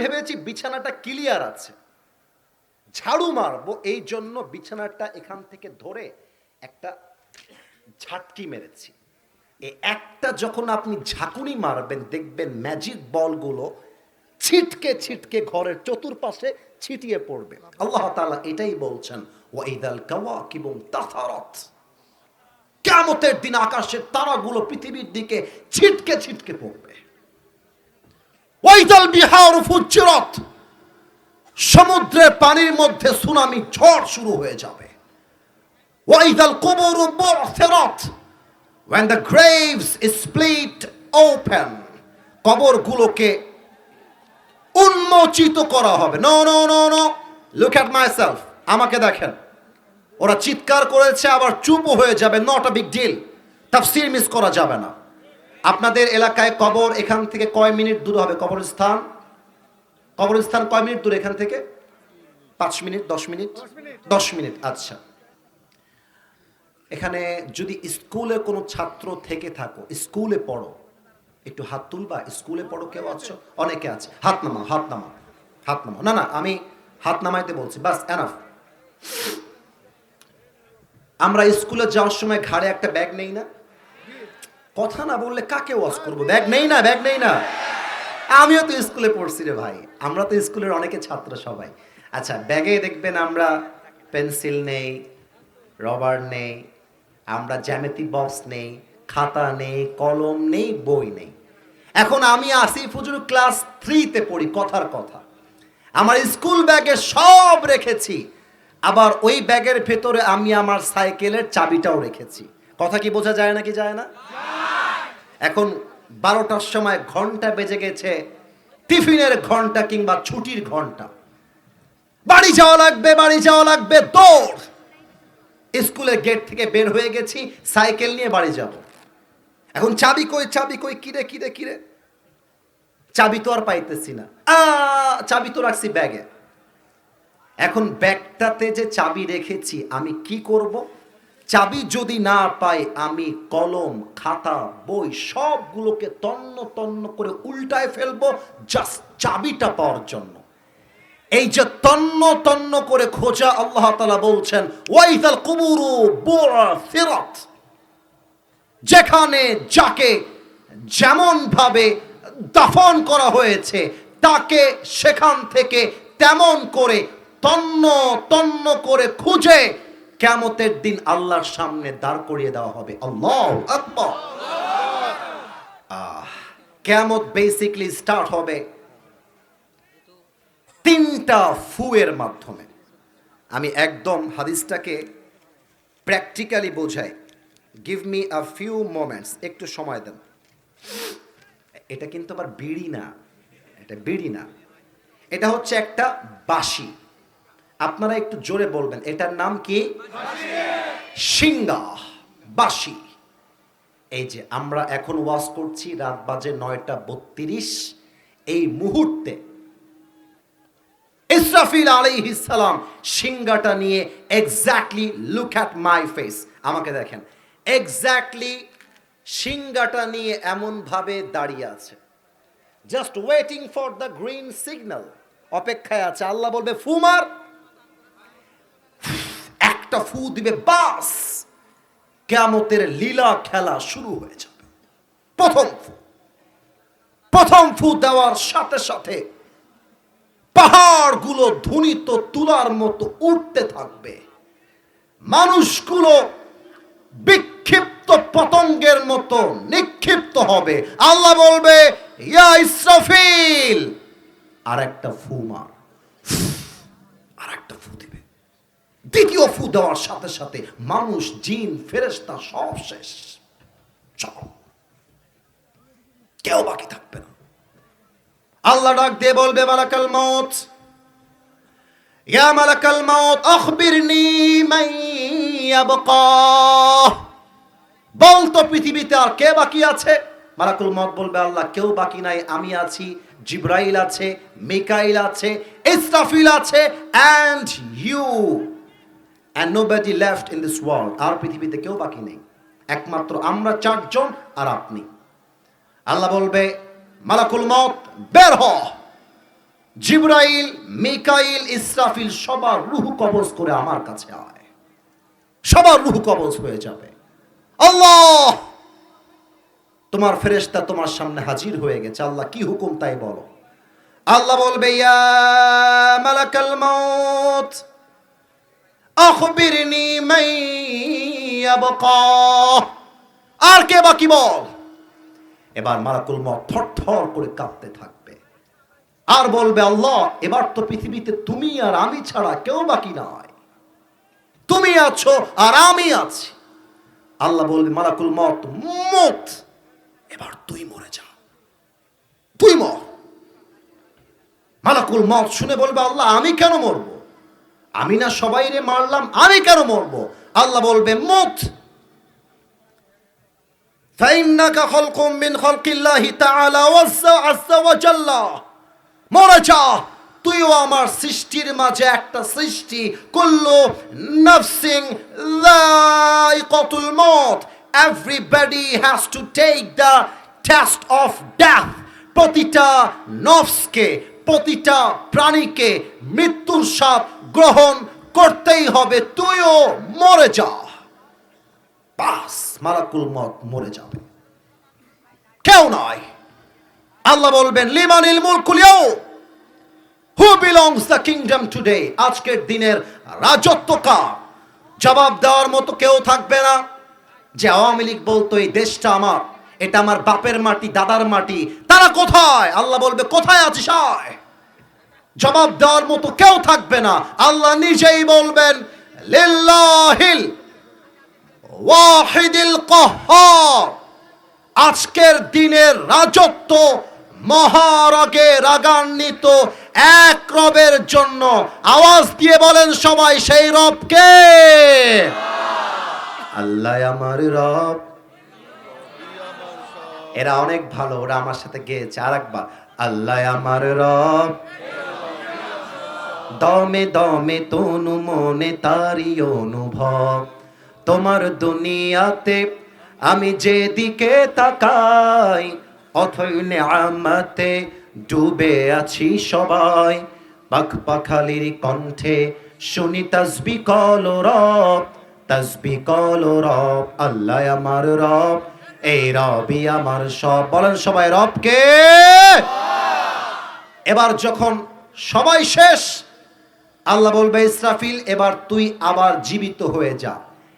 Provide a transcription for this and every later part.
ভেবেছি বিছানাটা ক্লিয়ার আছে, ঝাড়ু মারবো, এই জন্য বিছানাটা এখান থেকে ধরে একটা ঝাটকি মেরেছি। এই একটা যখন আপনি ঝাঁকুনি মারবেন দেখবেন ম্যাজিক বলগুলো ছিটকে ছিটকে ঘরের চতুর্পাশে ছিটিয়ে পড়বে। আল্লাহ তাআলা এটাই বলছেন, ওয়াইদাল কাওয়াকিবু তাসারাত, কিয়ামতের দিন আকাশের তারাগুলো পৃথিবীর দিকে ছিটকে ছিটকে পড়বে। ওয়াইদাল বিহারু ফুজ্জিরাত, সমুদ্রের পানির মধ্যে সুনামি ঝড় শুরু হয়ে যাবে। ওয়াইদাল কুবুরু বু'থিরাত, when the graves is split open, কবরগুলোকে উন্মোচিত করা হবে। No no no no, look at myself, আমাকে দেখেন। ওরা চিৎকার করেছে আবার চুপও হয়ে যাবে, নট আ বিগ ডিল, তাফসীর মিস করা যাবে না। আপনাদের এলাকায় কবর এখান থেকে কয় মিনিট দূরে হবে? কবরস্থান কবরস্থান কয় মিনিট দূরে এখান থেকে? 5 মিনিট, 10 মিনিট? 10 মিনিট। আচ্ছা, এখানে যদি স্কুলে কোনো ছাত্র থেকে থাকো, স্কুলে পড়ো, একটু হাত তুলবা। স্কুলে পড়ো কেউ আছো? অনেকে আছে। হাত নামাও, হাত নামাও, হাত নামাও। না না, আমি হাত নামাইতে বলছি, বাস এনাফ। আমরা স্কুলে যাওয়ার সময় ঘাড়ে একটা ব্যাগ নেই না? কথা না বললে কাকে ওয়াজ করবো? ব্যাগ নেই না? ব্যাগ নেই না? আমিও তো স্কুলে পড়ছি রে ভাই, আমরা তো স্কুলের অনেকে ছাত্র সবাই। আচ্ছা, ব্যাগে দেখবেন আমরা পেন্সিল নেই, রবার নেই, আমরা জ্যামিতি বক্স নেই, খাতা নেই, কলম নেই, বই নেই। এখন আমি আসিফ হুজুর ক্লাস 3-তে পড়ি, কথার কথা। আমার স্কুল ব্যাগে সব রেখেছি, আবার ওই ব্যাগের ভেতরে আমি আমার সাইকেলের চাবিটাও রেখেছি। কথা কি বোঝা যায় না? কি যায় না? এখন 12টার সময় ঘন্টা বেজে গেছে, টিফিনের ঘন্টা কিংবা ছুটির ঘন্টা, বাড়ি যাওয়া লাগবে, বাড়ি যাওয়া লাগবে, দৌড়। স্কুলের গেট থেকে বের হয়ে গেছি, সাইকেল নিয়ে বাড়ি যাব। এখন চাবি কই, চাবি কই, কিরে কিরে কিরে, চাবি তো আর পাইতেছি না। চাবি তো রাখছি ব্যাগে। এখন ব্যাগটাতে যে চাবি রেখেছি আমি কি করব? চাবি যদি না পাই আমি কলম, খাতা, বই সবগুলোকে তন্ন তন্ন করে উল্টায় ফেলবো জাস্ট চাবিটা পাওয়ার জন্য। এই যে তন্ন তন্ন করে খোঁজা, আল্লাহ তাআলা বলছেন ওয়াইদাল কুবুরু বু'থিরাত, যেখানে যাকে যেমন ভাবে দাফন করা হয়েছে তাকে সেখান থেকে তেমন করে তন্ন তন্ন করে খুঁজে কিয়ামতের দিন আল্লাহর সামনে দাঁড় করিয়ে দেওয়া হবে। আল্লাহু আকবার। কিয়ামত বেসিক্যালি স্টার্ট হবে 3টা ফুয়ের মাধ্যমে। আমি একদম হাদিসটাকে প্র্যাকটিক্যালি বোঝাই। Give me a few moments, একটু সময় দেন। এটা কিন্তু আবার বিড়ি না, এটা বিড়ি না, এটা হচ্ছে একটা বাঁশি। আপনারা একটু জোরে বলবেন, এটার নাম কি? শিঙ্গা, বাঁশি। এই যে আমরা এখন ওয়াজ করছি, রাত বাজে 9টা 32, এই মুহূর্তে ইসরাফিল আলাইহিস সালাম শিঙ্গাটা নিয়ে exactly, look at my face, আমাকে দেখেন, এক্স্যাক্টলি শিঙ্গাটা নিয়ে এমন ভাবে দাঁড়িয়ে আছে, just waiting for the green signal, অপেক্ষায় আছে। আল্লাহ বলবে ফু মার, একটা ফু দিবে, বাস কিয়ামতের লীলা খেলা শুরু হয়ে যাবে। প্রথম ফু দেওয়ার সাথে সাথে পাহাড়গুলো ধ্বনিত তুলার মতো উঠতে থাকবে, মানুষগুলো বিক্ষিপ্ত পতঙ্গের মতো নিক্ষিপ্ত হবে। আল্লাহ বলবে ইয়া ইসরাফিল, আর একটা ফু মার, আর একটা ফু দিবে। দ্বিতীয় ফু দেওয়ার সাথে সাথে মানুষ, জিন, ফেরেশতা সব শেষ, সব, কেউ বাকি থাকবে না। আল্লাহ ডাক দিয়ে বলবে মালাকাল মউত, ইয়া মালাকাল মউত আখবিরনি মান ইয়াবকা, বল তো পৃথিবীতে আর কে বাকি আছে? মালাকুল মউত বলবে আল্লাহ কেউ বাকি নাই, আমি আছি, জিবরাইল আছে, মিকাইল আছে, ইসরাফিল আছে, and you, and nobody left in this world. আর পৃথিবীতে কেউ বাকি নেই, একমাত্র আমরা 4 জন আর আপনি। আল্লাহ বলবে মালাকুল মউত বের হ, জিবরাইল, মিকাইল, ইসরাফিল সবার রূহ কবজ করে আমার কাছে আয়। সবার রূহ কবজ হয়ে যাবে। আল্লাহ, তোমার ফেরেশতা তোমার সামনে হাজির হয়ে গেছে। আল্লাহ কি হুকুম তাই বলো। আল্লাহ বলবে, ইয়া মালাকাল মাউত আখবিরনি মান ইয়াবকা। আর কে বাকি বল। এবার মালাকুল মউত থরথর করে কাঁপতে থাকবে আর বলবে, আল্লাহ এবার তো পৃথিবীতে তুমি আর আমি ছাড়া কেউ বাকি নাই। তুমি আছো আর আমি আছি। আল্লাহ বলবে, মালাকুল মউত, মত এবার তুই মরে যা, তুই মর। মালাকুল মউত শুনে বলবে, আল্লাহ আমি কেন মরবো? আমি না সবাইরে মারলাম, আমি কেন মরবো? আল্লাহ বলবে, মত ফাইন্নাকা খালকুম মিন খালকিল্লাহি তাআলা আযজা ওয়া জাল্লা। মরে যা, তুইও আমার সৃষ্টির মাঝে একটা সৃষ্টি। কুল্লু নাফসিন যায়িকাতুল মউত। Everybody has to take the test of death. প্রতিটা নফসকে, প্রতিটা প্রাণীকে মৃত্যুর স্বাদ গ্রহণ করতেই হবে। তুইও মরে যা। বাস, মালাকুল মউত মরে যাবে, কেউ নয়। আল্লাহ বলবেন, লিমানিল মুলকুল ইয়াউম, who belongs the kingdom today. আজকের দিনের রাজত্ব কার? জবাব দেওয়ার মতো কেউ থাকবে না। যে আওয়ামী লীগ বলতো এই দেশটা আমার, এটা আমার বাপের মাটি, দাদার মাটি, তারা কোথায়? আল্লাহ বলবে, কোথায় আছিস আয়। জবাব দেওয়ার মতো কেউ থাকবে না। আল্লাহ নিজেই বলবেন, লিল্লাহিল ওয়াহিদিল কাহ্হার। আজকের দিনের রাজত্ব মহারাগে রাগান্বিত এক রবের জন্য। আওয়াজ দিয়ে বলেন সবাই, সেই রব কে? আল্লাহ আমার রব। এরা অনেক ভালো, ওরা আমার সাথে গেয়েছে। আর একবার, আল্লাহ আমার রব, দমে দমে তনু মনে তারি অনুভব। তোমার দুনিয়াতে আমি যেদিকে তাকাই, অথই নেয়ামতে ডুবে আছি সবাই। পাখ পাখালির কণ্ঠে শুনি তাসবিহ কল রব, তাসবিহ কল রব। আল্লাহ আমার রব, এই রবই আমার সব। বলেন সবাই, রব কে? এবার যখন সবাই শেষ, আল্লাহ বলবে, ইসরাফিল এবার তুই আবার জীবিত হয়ে যা।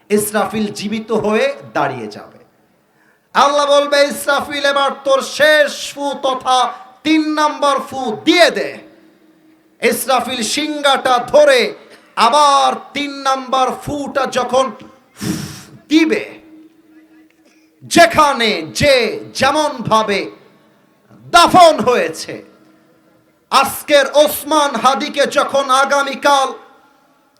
ইসরাফিল জীবিত হয়ে দাঁড়িয়ে যাবে। আল্লাহ বলবে, ইসরাফিল এবার তোর শেষ ফু তথা 3 নাম্বার ফু দিয়ে দে। ইসরাফিল সিংহাটা ধরে আবার 3 নাম্বার ফুটা যখন দিবে, যেখানে যে যেমন ভাবে দাফন হয়েছে, আজকের ওসমান হাদিকে যখন আগামীকাল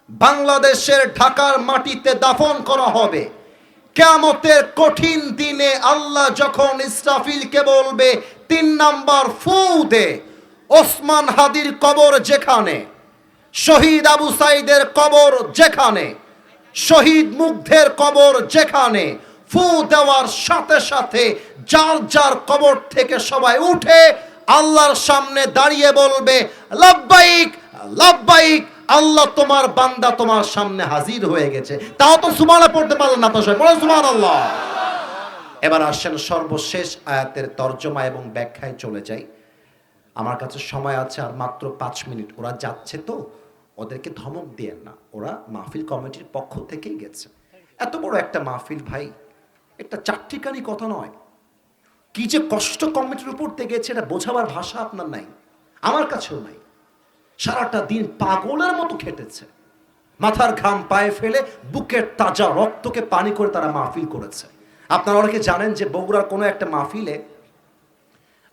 বাংলাদেশের ঢাকার মাটিতে দাফন করা হবে, কিয়ামতের কঠিন দিনে আল্লাহ যখন ইসরাফিলকে বলবে 3 নাম্বার ফু দে, ওসমান হাদির কবর যেখানে, শহীদ আবু সাইদের কবর যেখানে, শহীদ মুগ্ধের কবর যেখানে, ফু দেওয়ার সাথে সাথে যার যার কবর থেকে সবাই উঠে আল্লাহর সামনে দাঁড়িয়ে বলবে, লাব্বাইক লাব্বাইক, আল্লাহ তোমার বান্দা তোমার সামনে হাজির হয়ে গেছে। তাও তো সুবহানাল্লাহ পড়তে পারলেন না, তো সবাই বলেন সুবহানাল্লাহ। এবার আসেন সর্বশেষ আয়াতের তরজমা এবং ব্যাখ্যায় চলে যাই। আমার কাছে সময় আছে আর মাত্র 5 মিনিট। ওরা যাচ্ছে তো, ওদেরকে ধমক দিয়েন না, ওরা মাহফিল কমিটির পক্ষ থেকেই গেছে। এত বড় একটা মাহফিল ভাই, একটা চারটিখানি কথা নয়। কি যে কষ্ট কমিটির উপর থেকে গেছে, এটা বোঝাবার ভাষা আপনার নাই, আমার কাছেও নাই। সারাটা দিন পাগলের মতো খেটেছে, মাথার ঘাম পায়ে ফেলে বুকের তাজা রক্তকে পানি করে তারা মাহফিল করেছে। আপনারা অনেকে জানেন যে বগুড়ার কোনো একটা মাহফিলে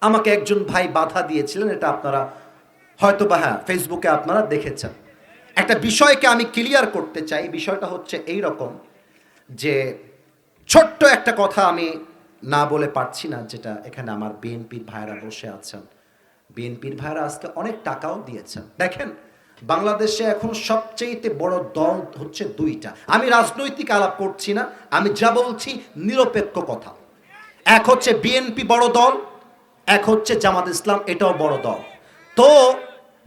আমাকে একজন ভাই বাধা দিয়েছিলেন। এটা আপনারা হয়তো বা হ্যাঁ ফেসবুকে আপনারা দেখেছেন। একটা বিষয়কে আমি ক্লিয়ার করতে চাই। বিষয়টা হচ্ছে এই রকম যে, ছোট্ট একটা কথা আমি না বলে পারছি না, যেটা এখানে আমার বিএনপির ভাইরা বসে আছেন। বিএনপির ভাইরা আজকে অনেক টাকাও দিয়েছেন। দেখেন, বাংলাদেশে এখন সবচেয়ে বড় দল হচ্ছে 2টা। আমি রাজনৈতিক আলাপ করছি না, আমি যা বলছি নিরপেক্ষ কথা। এক হচ্ছে বিএনপি বড় দল, এক হচ্ছে জামাত ইসলাম, এটাও বড় দল। তো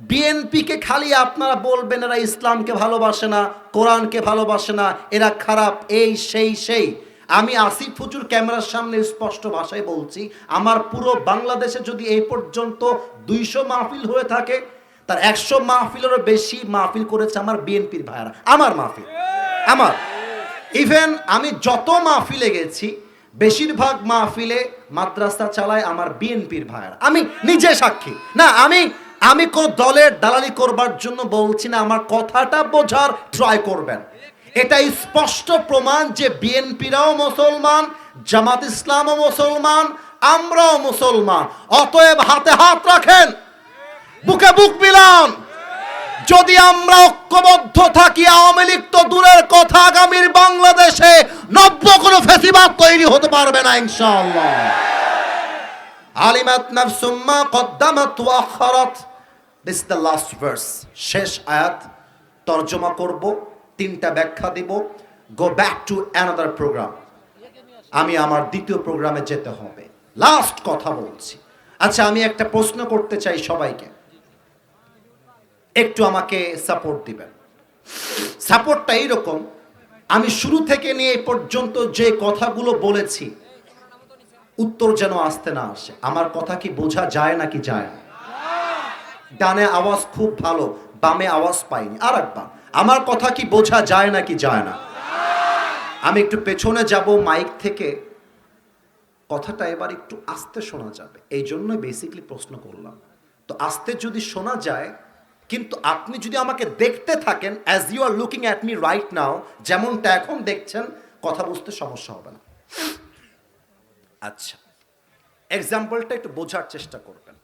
বিএনপিকে খালি আপনারা বলবেন এরা ইসলামকে ভালোবাসে না, কোরআনকে ভালোবাসে না, এরা খারাপ, এই সেই। আমি আসিফ হুজুর ক্যামেরার সামনে স্পষ্ট ভাষায় বলছি, আমার পুরো বাংলাদেশে যদি এই পর্যন্ত 200 মাহফিল হয়ে থাকে, তার 100 মাহফিলেরও বেশি মাহফিল করেছে আমার বিএনপির ভাইয়ারা। আমার মাহফিল, আমার ইভেন আমি যত মাহফিলে গেছি বেশিরভাগ মাহফিলে মাদ্রাসা চালায় আমার বিএনপির ভাইয়ারা। আমি নিজে সাক্ষী। না, আমি কোন দলের দালালি করবার জন্য বলছি না, আমার কথাটা বোঝার ট্রাই করবেন। এটা স্পষ্ট প্রমাণ যে বিএনপিরাও মুসলমান, জামাত ইসলামও মুসলমান, আমরাও মুসলমান। অতএব হাতে হাত রাখেন, বুকে বুক মিলান। যদি আমরা ঐক্যবদ্ধ থাকি, আওয়ামী লীগ তো দূরের কথা, আগামীর বাংলাদেশে নব্য কোনো ফেসিবাদ তৈরি হতে পারবে না ইনশাআল্লাহ। আলিমাত নাফসুম মা কদ্দামাত ওয়া আখারাত, দিস দ্য লাস্ট ভার্স, শেষ আয়াত তরজমা করব, 3টা ব্যাখ্যা দিব। Go back to another program. আমি আমার দ্বিতীয় প্রোগ্রামে যেতে হবে, লাস্ট কথা বলছি। আচ্ছা, আমি একটা প্রশ্ন করতে চাই সবাইকে, একটু আমাকে সাপোর্ট দিবেন। সাপোর্টটা এইরকম, আমি শুরু থেকে নিয়ে এই পর্যন্ত যে কথাগুলো বলেছি, উত্তর যেন আসতে না আসে। আমার কথা কি বোঝা যায় নাকি যায় না? ডানে আওয়াজ খুব ভালো, বামে আওয়াজ পাইনি। আর একবার, আমার কথা কি বোঝা যায় নাকি যায় না? আমি একটু পেছনে যাব মাইক থেকে, কথাটা এবার একটু আস্তে শোনা যাবে, এই জন্য বেসিক্যালি প্রশ্ন করলাম। তো আস্তে যদি শোনা যায়, কিন্তু আপনি যদি আমাকে দেখতে থাকেন, as you are looking at me right now, যেমনটা এখন দেখছেন, কথা বুঝতে সমস্যা হবে না। আচ্ছা, এক্সাম্পলটা একটু বোঝার চেষ্টা করবেন।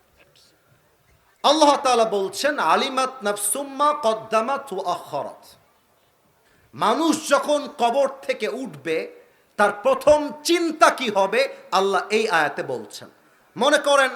আল্লাহ তাআলা বলছেন, আলিমাত নাফসুম মা কদ্দামাত ওয়া আখারাত। মানুষ যখন কবর থেকে উঠবে, তার প্রথম চিন্তা কি হবে, আল্লাহ এই আয়াতে বলছেন। মনে করেন